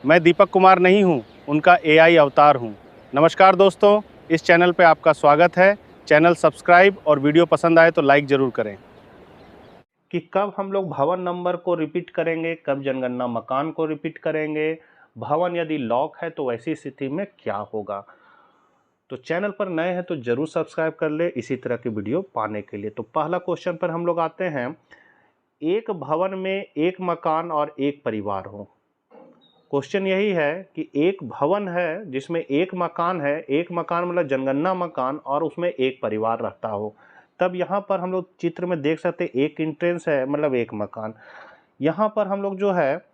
मैं दीपक कुमार नहीं हूं, उनका एआई अवतार हूं। नमस्कार दोस्तों, इस चैनल पे आपका स्वागत है। चैनल सब्सक्राइब और वीडियो पसंद आए तो लाइक ज़रूर करें। कि कब हम लोग भवन नंबर को रिपीट करेंगे, कब जनगणना मकान को रिपीट करेंगे, भवन यदि लॉक है तो वैसी स्थिति में क्या होगा। तो चैनल पर नए हैं तो ज़रूर सब्सक्राइब कर ले इसी तरह की वीडियो पाने के लिए। तो पहला क्वेश्चन पर हम लोग आते हैं। एक भवन में एक मकान और एक परिवार हो। क्वेश्चन यही है कि एक भवन है जिसमें एक मकान है, एक मकान मतलब जनगणना मकान, और उसमें एक परिवार रहता हो। तब यहाँ पर हम लोग चित्र में देख सकते हैं एक एंट्रेंस है मतलब एक मकान। यहाँ पर हम लोग जो है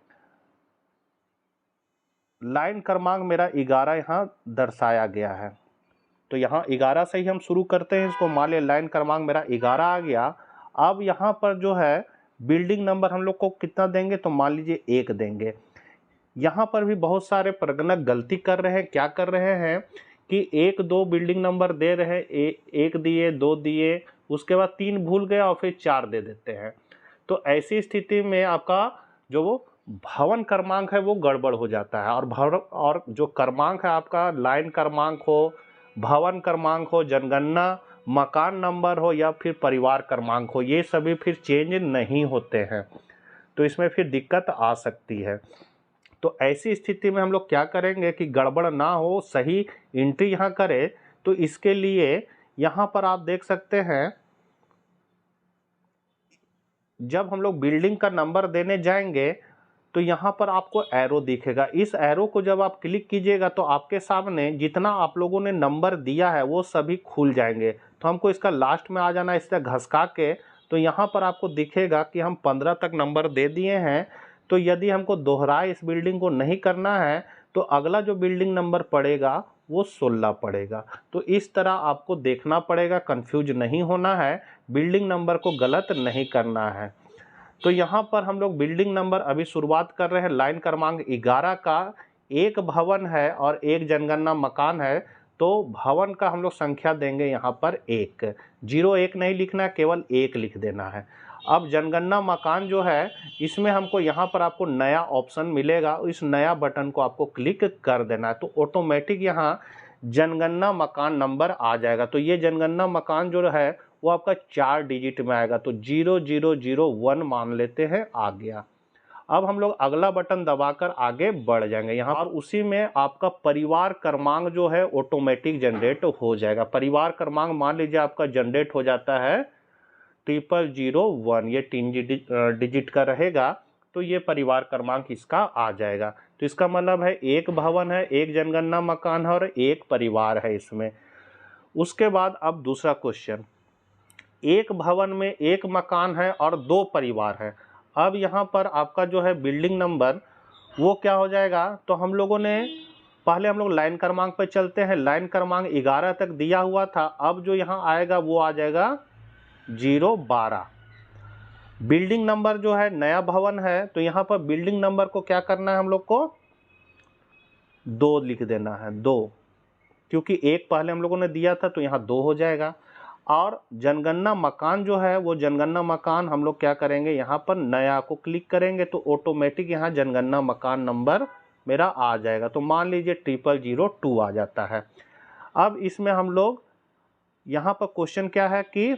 लाइन क्रमांक मेरा 11 यहाँ दर्शाया गया है। तो यहाँ 11 से ही हम शुरू करते हैं इसको। मान लिया लाइन क्रमांक मेरा 11 आ गया। अब यहाँ पर जो है बिल्डिंग नंबर हम लोग को कितना देंगे, तो मान लीजिए 1 देंगे। यहाँ पर भी बहुत सारे प्रगणक गलती कर रहे हैं। क्या कर रहे हैं कि 1 2 बिल्डिंग नंबर दे रहे हैं, 1 दिए, 2 दिए, उसके बाद 3 भूल गए और फिर 4 दे देते हैं। तो ऐसी स्थिति में आपका जो वो भवन क्रमांक है वो गड़बड़ हो जाता है। और जो क्रमांक है आपका लाइन क्रमांक हो, भवन क्रमांक हो, जनगणना मकान नंबर हो या फिर परिवार क्रमांक हो, ये सभी फिर चेंज नहीं होते हैं। तो इसमें फिर दिक्कत आ सकती है। तो ऐसी स्थिति में हम लोग क्या करेंगे कि गड़बड़ ना हो, सही एंट्री यहाँ करें। तो इसके लिए यहाँ पर आप देख सकते हैं, जब हम लोग बिल्डिंग का नंबर देने जाएंगे तो यहाँ पर आपको एरो दिखेगा। इस एरो को जब आप क्लिक कीजिएगा तो आपके सामने जितना आप लोगों ने नंबर दिया है वो सभी खुल जाएंगे। तो हमको इसका लास्ट में आ जाना है, इससे घसका के। तो यहाँ पर आपको दिखेगा कि हम 15 तक नंबर दे दिए हैं। तो यदि हमको दोहराए इस बिल्डिंग को नहीं करना है तो अगला जो बिल्डिंग नंबर पड़ेगा वो 16 पड़ेगा। तो इस तरह आपको देखना पड़ेगा, कंफ्यूज नहीं होना है, बिल्डिंग नंबर को गलत नहीं करना है। तो यहाँ पर हम लोग बिल्डिंग नंबर अभी शुरुआत कर रहे हैं लाइन क्रमांक 11 का। एक भवन है और एक जनगणना मकान है, तो भवन का हम लोग संख्या देंगे यहाँ पर 1। 0 1 नहीं लिखना है, केवल 1 लिख देना है। अब जनगणना मकान जो है इसमें हमको यहाँ पर आपको नया ऑप्शन मिलेगा, इस नया बटन को आपको क्लिक कर देना है। तो ऑटोमेटिक यहाँ जनगणना मकान नंबर आ जाएगा। तो ये जनगणना मकान जो है वो आपका 4 डिजिट में आएगा। तो 0001 मान लेते हैं, आ गया। अब हम लोग अगला बटन दबाकर आगे बढ़ जाएंगे यहाँ, और उसी में आपका परिवार क्रमांक जो है ऑटोमेटिक जनरेट हो जाएगा। परिवार क्रमांक मान लीजिए आपका जनरेट हो जाता है 0001, ये 3 डिजिट का रहेगा। तो ये परिवार क्रमांक इसका आ जाएगा। तो इसका मतलब है एक भवन है, एक जनगणना मकान है और एक परिवार है इसमें। उसके बाद अब दूसरा क्वेश्चन, एक भवन में एक मकान है और 2 परिवार है। अब यहाँ पर आपका जो है बिल्डिंग नंबर वो क्या हो जाएगा, तो हम लोगों ने पहले हम लोग लाइन क्रमांक पर चलते हैं। लाइन क्रमांक 11 तक दिया हुआ था, अब जो यहाँ आएगा वो आ जाएगा 012। बिल्डिंग नंबर जो है नया भवन है, तो यहाँ पर बिल्डिंग नंबर को क्या करना है, हम लोग को 2 लिख देना है, 2, क्योंकि 1 पहले हम लोगों ने दिया था तो यहाँ 2 हो जाएगा। और जनगणना मकान जो है वो जनगणना मकान हम लोग क्या करेंगे, यहाँ पर नया को क्लिक करेंगे तो ऑटोमेटिक यहाँ जनगणना मकान नंबर मेरा आ जाएगा। तो मान लीजिए 0002 आ जाता है। अब इसमें हम लोग यहाँ पर क्वेश्चन क्या है कि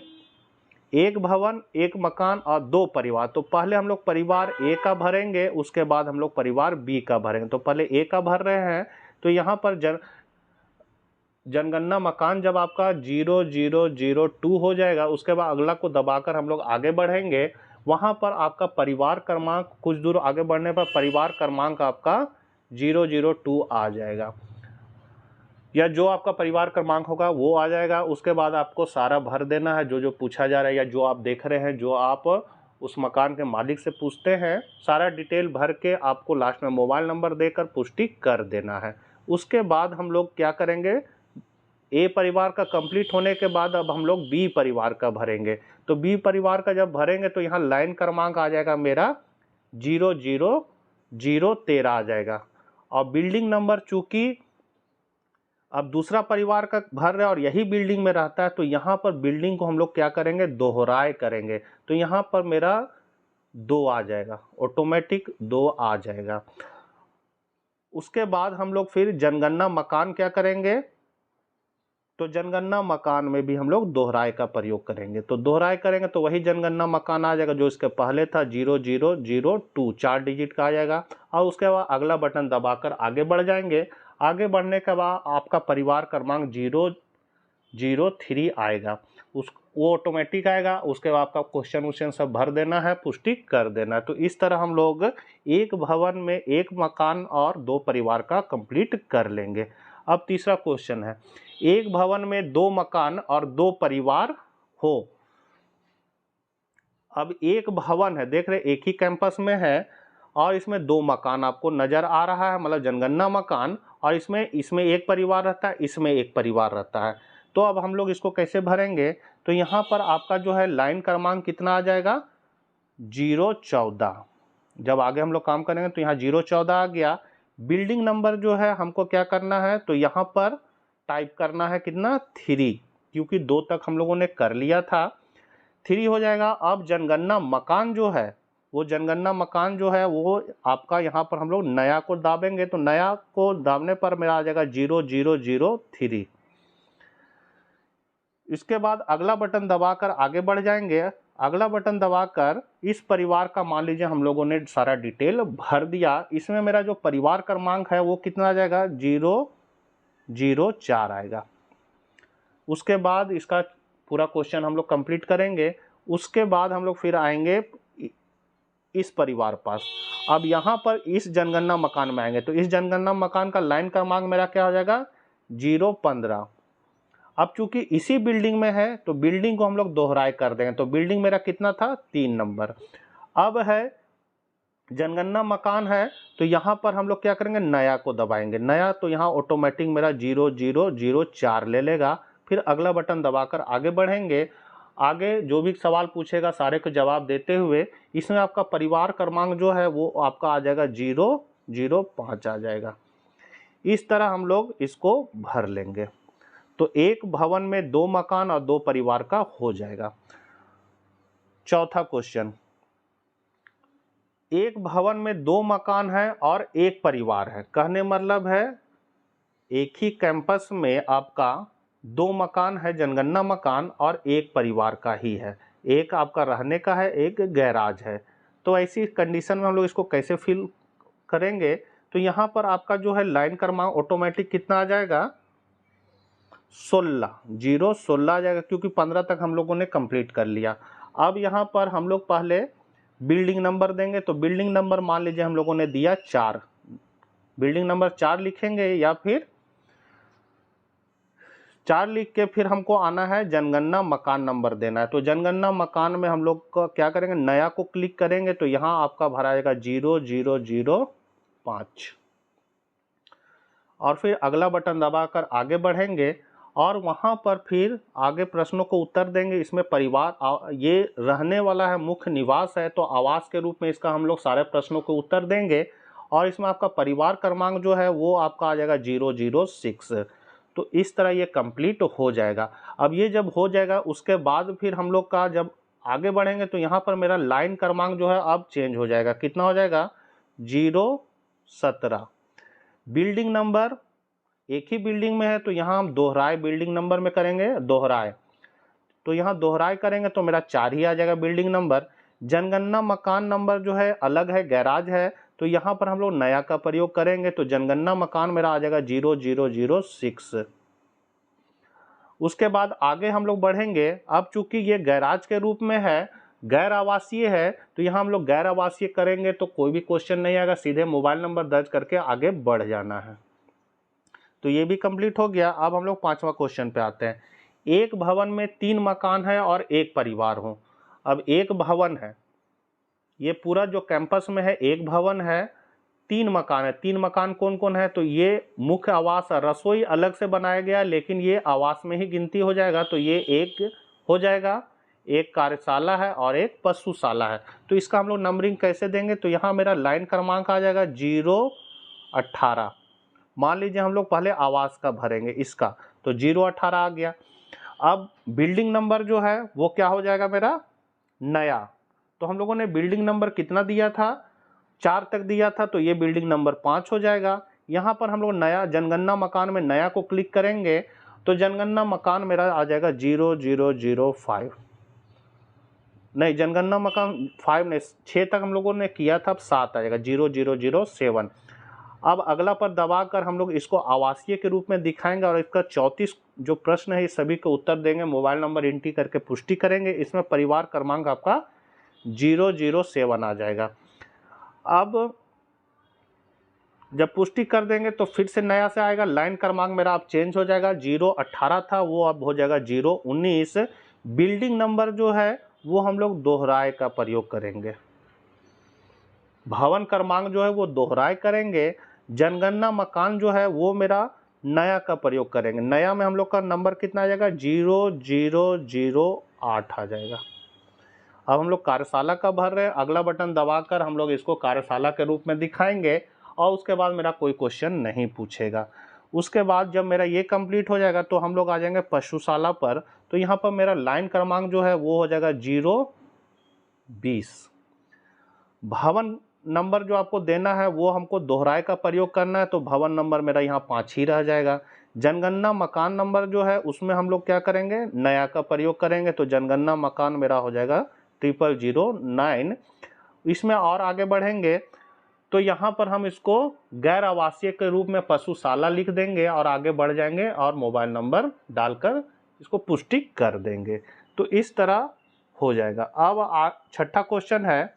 एक भवन एक मकान और 2 परिवार। तो पहले हम लोग परिवार ए का भरेंगे, उसके बाद हम लोग परिवार बी का भरेंगे। तो पहले ए का भर रहे हैं। तो यहाँ पर जनगणना मकान जब आपका 0002 हो जाएगा, उसके बाद अगला को दबाकर हम लोग आगे बढ़ेंगे। वहाँ पर आपका परिवार क्रमांक, कुछ दूर आगे बढ़ने पर परिवार क्रमांक आपका 002 आ जाएगा, या जो आपका परिवार क्रमांक होगा वो आ जाएगा। उसके बाद आपको सारा भर देना है जो जो पूछा जा रहा है, या जो आप देख रहे हैं, जो आप उस मकान के मालिक से पूछते हैं, सारा डिटेल भर के आपको लास्ट में मोबाइल नंबर देकर पुष्टि कर देना है। उसके बाद हम लोग क्या करेंगे, ए परिवार का कंप्लीट होने के बाद अब हम लोग बी परिवार का भरेंगे। तो बी परिवार का जब भरेंगे तो यहाँ लाइन क्रमांक आ जाएगा मेरा 00013 आ जाएगा। और बिल्डिंग नंबर चूंकि अब दूसरा परिवार का भर रहे हैं और यही बिल्डिंग में रहता है, तो यहाँ पर बिल्डिंग को हम लोग क्या करेंगे, दोहराए करेंगे। तो यहाँ पर मेरा 2 आ जाएगा, ऑटोमेटिक 2 आ जाएगा। उसके बाद हम लोग फिर जनगणना मकान क्या करेंगे, तो जनगणना मकान में भी हम लोग दोहराए का प्रयोग करेंगे। तो दोहराए करेंगे तो वही जनगणना मकान आ जाएगा जो इसके पहले था 0002, 4 डिजिट का आ जाएगा। और उसके बाद अगला बटन दबाकर आगे बढ़ जाएंगे। आगे बढ़ने के बाद आपका परिवार क्रमांक 003 आएगा, वो ऑटोमेटिक आएगा। उसके बाद आपका क्वेश्चन सब भर देना है, पुष्टि कर देना है। तो इस तरह हम लोग एक भवन में एक मकान और 2 परिवार का कंप्लीट कर लेंगे। अब तीसरा क्वेश्चन है, एक भवन में 2 मकान और 2 परिवार हो। अब एक भवन है, देख रहे एक ही कैंपस में है और इसमें 2 मकान आपको नजर आ रहा है, मतलब जनगणना मकान, और इसमें एक परिवार रहता है, इसमें एक परिवार रहता है। तो अब हम लोग इसको कैसे भरेंगे, तो यहाँ पर आपका जो है लाइन क्रमांक कितना आ जाएगा, 014। जब आगे हम लोग काम करेंगे तो यहाँ 014 आ गया। बिल्डिंग नंबर जो है हमको क्या करना है, तो यहाँ पर टाइप करना है कितना, 3, क्योंकि 2 तक हम लोगों ने कर लिया था, 3 हो जाएगा। अब जनगणना मकान जो है, वो जनगणना मकान जो है वो आपका यहाँ पर हम लोग नया को दाबेंगे, तो नया को दाबने पर मेरा आ जाएगा 0003। इसके बाद अगला बटन दबाकर आगे बढ़ जाएंगे। अगला बटन दबाकर इस परिवार का मान लीजिए हम लोगों ने सारा डिटेल भर दिया। इसमें मेरा जो परिवार क्रमांक है वो कितना आ जाएगा, 004 आएगा। उसके बाद इसका पूरा क्वेश्चन हम लोग कंप्लीट करेंगे। उसके बाद हम लोग फिर आएंगे इस परिवार पास। अब यहाँ पर इस जनगणना मकान में आएंगे, तो इस जनगणना मकान का लाइन क्रमांक मेरा क्या हो जाएगा, 015। अब चूंकि इसी बिल्डिंग में है तो बिल्डिंग को हम लोग दोहराए कर देंगे, तो बिल्डिंग मेरा कितना था, 3 नंबर। अब है जनगणना मकान है, तो यहाँ पर हम लोग क्या करेंगे, नया को दबाएंगे। नया तो यहाँ ऑटोमेटिक मेरा 0004 ले लेगा। फिर अगला बटन दबाकर आगे बढ़ेंगे। आगे जो भी सवाल पूछेगा सारे को जवाब देते हुए इसमें आपका परिवार क्रमांक जो है वो आपका आ जाएगा 005 आ जाएगा। इस तरह हम लोग इसको भर लेंगे। तो एक भवन में 2 मकान और 2 परिवार का हो जाएगा। चौथा क्वेश्चन, एक भवन में 2 मकान है और 1 परिवार है। कहने मतलब है एक ही कैंपस में आपका 2 मकान है, जनगणना मकान, और 1 परिवार का ही है। एक आपका रहने का है, एक गैराज है। तो ऐसी कंडीशन में हम लोग इसको कैसे फिल करेंगे, तो यहाँ पर आपका जो है लाइन क्रमांक ऑटोमेटिक कितना आ जाएगा, 16 आ जाएगा, क्योंकि 15 तक हम लोगों ने कंप्लीट कर लिया। अब यहाँ पर हम लोग पहले बिल्डिंग नंबर देंगे, तो बिल्डिंग नंबर मान लीजिए हम लोगों ने दिया 4, बिल्डिंग नंबर 4 लिखेंगे, या फिर 4 लिख के फिर हमको आना है जनगणना मकान नंबर देना है। तो जनगणना मकान में हम लोग का क्या करेंगे, नया को क्लिक करेंगे, तो यहाँ आपका भरा जाएगा 0005। और फिर अगला बटन दबाकर आगे बढ़ेंगे और वहाँ पर फिर आगे प्रश्नों को उत्तर देंगे। इसमें परिवार ये रहने वाला है, मुख्य निवास है, तो आवास के रूप में इसका हम लोग सारे प्रश्नों को उत्तर देंगे। और इसमें आपका परिवार क्रमांक जो है वो आपका आ जाएगा 006। तो इस तरह ये कंप्लीट हो जाएगा। अब ये जब हो जाएगा उसके बाद फिर हम लोग का जब आगे बढ़ेंगे तो यहाँ पर मेरा लाइन क्रमांक जो है अब चेंज हो जाएगा। कितना हो जाएगा, 017। बिल्डिंग नंबर एक ही बिल्डिंग में है तो यहाँ हम दोहराए बिल्डिंग नंबर में करेंगे, दोहराए, तो यहाँ दोहराए करेंगे तो मेरा 4 ही आ जाएगा बिल्डिंग नंबर। जनगणना मकान नंबर जो है अलग है, गैराज है, तो यहाँ पर हम लोग नया का प्रयोग करेंगे, तो जनगणना मकान मेरा आ जाएगा 0006। उसके बाद आगे हम लोग बढ़ेंगे। अब चूंकि ये गैराज के रूप में है, गैर आवासीय है, तो यहाँ हम लोग गैर आवासीय करेंगे तो कोई भी क्वेश्चन नहीं आएगा, सीधे मोबाइल नंबर दर्ज करके आगे बढ़ जाना है। तो ये भी कंप्लीट हो गया। अब हम लोग 5वां क्वेश्चन पे आते हैं। एक भवन में 3 मकान है और 1 परिवार हो। अब एक भवन है, ये पूरा जो कैंपस में है एक भवन है, 3 मकान है। 3 मकान कौन कौन है, तो ये मुख्य आवास, रसोई अलग से बनाया गया लेकिन ये आवास में ही गिनती हो जाएगा, तो ये एक हो जाएगा। एक कार्यशाला है और एक पशुशाला है। तो इसका हम लोग नंबरिंग कैसे देंगे, तो यहाँ मेरा लाइन क्रमांक आ जाएगा 018। मान लीजिए हम लोग पहले आवास का भरेंगे इसका, तो 018 आ गया। अब बिल्डिंग नंबर जो है वो क्या हो जाएगा मेरा, नया। तो हम लोगों ने बिल्डिंग नंबर कितना दिया था, 4 तक दिया था, तो ये बिल्डिंग नंबर 5 हो जाएगा। यहाँ पर हम लोग नया जनगणना मकान में नया को क्लिक करेंगे तो जनगणना मकान मेरा आ जाएगा 0005, नहीं जनगणना मकान 5 नहीं 6 तक हम लोगों ने किया था, अब 7 आ जाएगा 0007। अब अगला पर दबाकर हम लोग इसको आवासीय के रूप में दिखाएंगे और इसका 34 जो प्रश्न है इस सभी को उत्तर देंगे, मोबाइल नंबर एंट्री करके पुष्टि करेंगे। इसमें परिवार क्रमांक आपका 007 आ जाएगा। अब जब पुष्टि कर देंगे तो फिर से नया से आएगा, लाइन क्रमांक मेरा अब चेंज हो जाएगा, 018 था वो अब हो जाएगा 019। बिल्डिंग नंबर जो है वो हम लोग दोहराए का प्रयोग करेंगे, भवन क्रमांक जो है वो दोहराए करेंगे, जनगणना मकान जो है वो मेरा नया का प्रयोग करेंगे। नया में हम लोग का नंबर कितना आ जाएगा 0008 आ जाएगा। अब हम लोग कार्यशाला का भर रहे हैं, अगला बटन दबाकर हम लोग इसको कार्यशाला के रूप में दिखाएंगे और उसके बाद मेरा कोई क्वेश्चन नहीं पूछेगा। उसके बाद जब मेरा ये कंप्लीट हो जाएगा तो हम लोग आ जाएंगे पशुशाला पर, तो यहाँ पर मेरा लाइन क्रमांक जो है वो हो जाएगा 020। भवन नंबर जो आपको देना है वो हमको दोहराए का प्रयोग करना है, तो भवन नंबर मेरा यहाँ 5 ही रह जाएगा। जनगणना मकान नंबर जो है उसमें हम लोग क्या करेंगे, नया का प्रयोग करेंगे, तो जनगणना मकान मेरा हो जाएगा 0009। इसमें और आगे बढ़ेंगे तो यहाँ पर हम इसको गैर आवासीय के रूप में पशुशाला लिख देंगे और आगे बढ़ जाएंगे और मोबाइल नंबर डालकर इसको पुष्टि कर देंगे, तो इस तरह हो जाएगा। अब छठा क्वेश्चन है,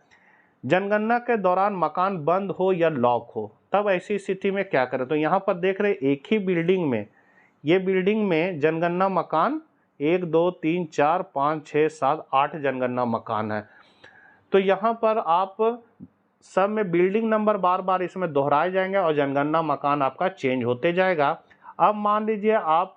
जनगणना के दौरान मकान बंद हो या लॉक हो तब ऐसी स्थिति में क्या करें। तो यहाँ पर देख रहे एक ही बिल्डिंग में, ये बिल्डिंग में जनगणना मकान 1 2 3 4 5 6 7 8 जनगणना मकान है। तो यहाँ पर आप सब में बिल्डिंग नंबर बार बार इसमें दोहराए जाएंगे और जनगणना मकान आपका चेंज होते जाएगा। अब मान लीजिए आप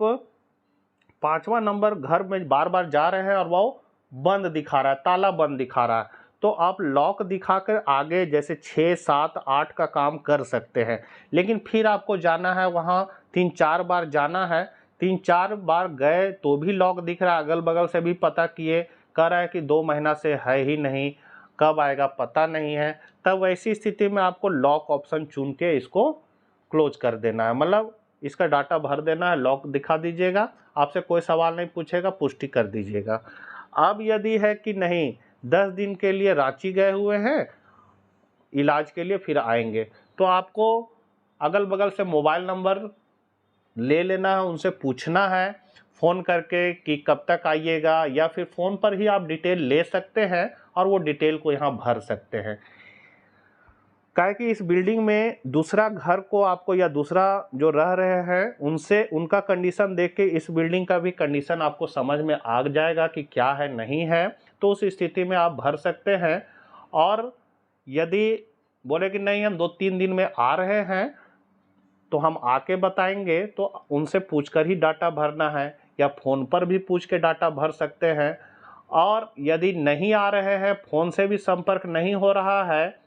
5वां नंबर घर में बार बार जा रहे हैं और वो बंद दिखा रहा है, ताला बंद दिखा रहा है, तो आप लॉक दिखाकर आगे जैसे 6 7 8 का काम कर सकते हैं। लेकिन फिर आपको जाना है वहाँ 3-4 बार जाना है, 3-4 बार गए तो भी लॉक दिख रहा है, अगल बगल से भी पता किए, कह रहा है कि 2 महीना से है ही नहीं, कब आएगा पता नहीं है। तब ऐसी स्थिति में आपको लॉक ऑप्शन चुन के इसको क्लोज कर देना है, मतलब इसका डाटा भर देना है, लॉक दिखा दीजिएगा, आपसे कोई सवाल नहीं पूछेगा, पुष्टि कर दीजिएगा। अब यदि है कि नहीं 10 दिन के लिए रांची गए हुए हैं इलाज के लिए, फिर आएंगे, तो आपको अगल बगल से मोबाइल नंबर ले लेना है, उनसे पूछना है फ़ोन करके कि कब तक आइएगा, या फिर फ़ोन पर ही आप डिटेल ले सकते हैं और वो डिटेल को यहाँ भर सकते हैं। काहे कि इस बिल्डिंग में दूसरा घर को आपको या दूसरा जो रह रहे हैं उनसे उनका कंडीशन देख के इस बिल्डिंग का भी कंडीशन आपको समझ में आ जाएगा कि क्या है नहीं है, तो उस स्थिति में आप भर सकते हैं। और यदि बोले कि नहीं हम 2-3 दिन में आ रहे हैं तो हम आके बताएंगे, तो उनसे पूछकर ही डाटा भरना है, या फ़ोन पर भी पूछ के डाटा भर सकते हैं। और यदि नहीं आ रहे हैं, फ़ोन से भी संपर्क नहीं हो रहा है,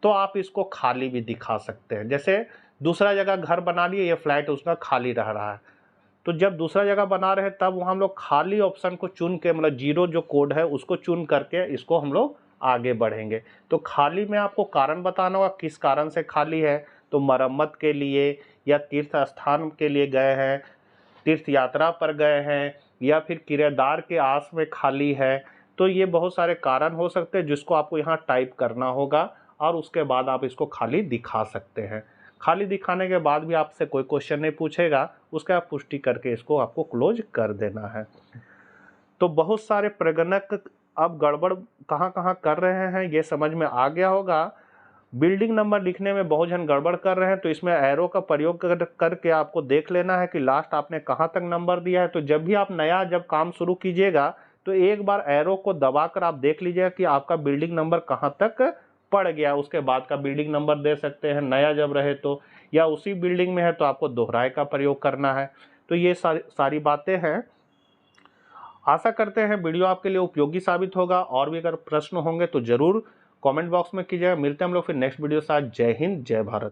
तो आप इसको खाली भी दिखा सकते हैं। जैसे दूसरा जगह घर बना लिए, ये फ्लैट उसका खाली रह रहा है, तो जब दूसरा जगह बना रहे तब वहाँ हम लोग खाली ऑप्शन को चुन के, मतलब 0 जो कोड है उसको चुन करके इसको हम लोग आगे बढ़ेंगे। तो खाली में आपको कारण बताना होगा, किस कारण से खाली है, तो मरम्मत के लिए, या तीर्थ स्थान के लिए गए हैं, तीर्थ यात्रा पर गए हैं, या फिर किराएदार के आस में खाली है। तो ये बहुत सारे कारण हो सकते हैं जिसको आपको यहाँ टाइप करना होगा और उसके बाद आप इसको खाली दिखा सकते हैं। खाली दिखाने के बाद भी आपसे कोई क्वेश्चन नहीं पूछेगा, उसका आप पुष्टि करके इसको आपको क्लोज कर देना है। तो बहुत सारे प्रगणक अब गड़बड़ कहाँ कहाँ कर रहे हैं ये समझ में आ गया होगा। बिल्डिंग नंबर लिखने में बहुत जन गड़बड़ कर रहे हैं, तो इसमें एरो का प्रयोग करके आपको देख लेना है कि लास्ट आपने कहाँ तक नंबर दिया है। तो जब भी आप नया जब काम शुरू कीजिएगा तो एक बार एरो को दबाकर आप देख लीजिएगा कि आपका बिल्डिंग नंबर कहाँ तक पड़ गया, उसके बाद का बिल्डिंग नंबर दे सकते हैं नया जब रहे तो, या उसी बिल्डिंग में है तो आपको दोहराए का प्रयोग करना है। तो ये सारी बातें हैं। आशा करते हैं वीडियो आपके लिए उपयोगी साबित होगा, और भी अगर प्रश्न होंगे तो ज़रूर कमेंट बॉक्स में कीजिएगा। मिलते हैं हम लोग फिर नेक्स्ट वीडियो के साथ। जय हिंद, जय भारत।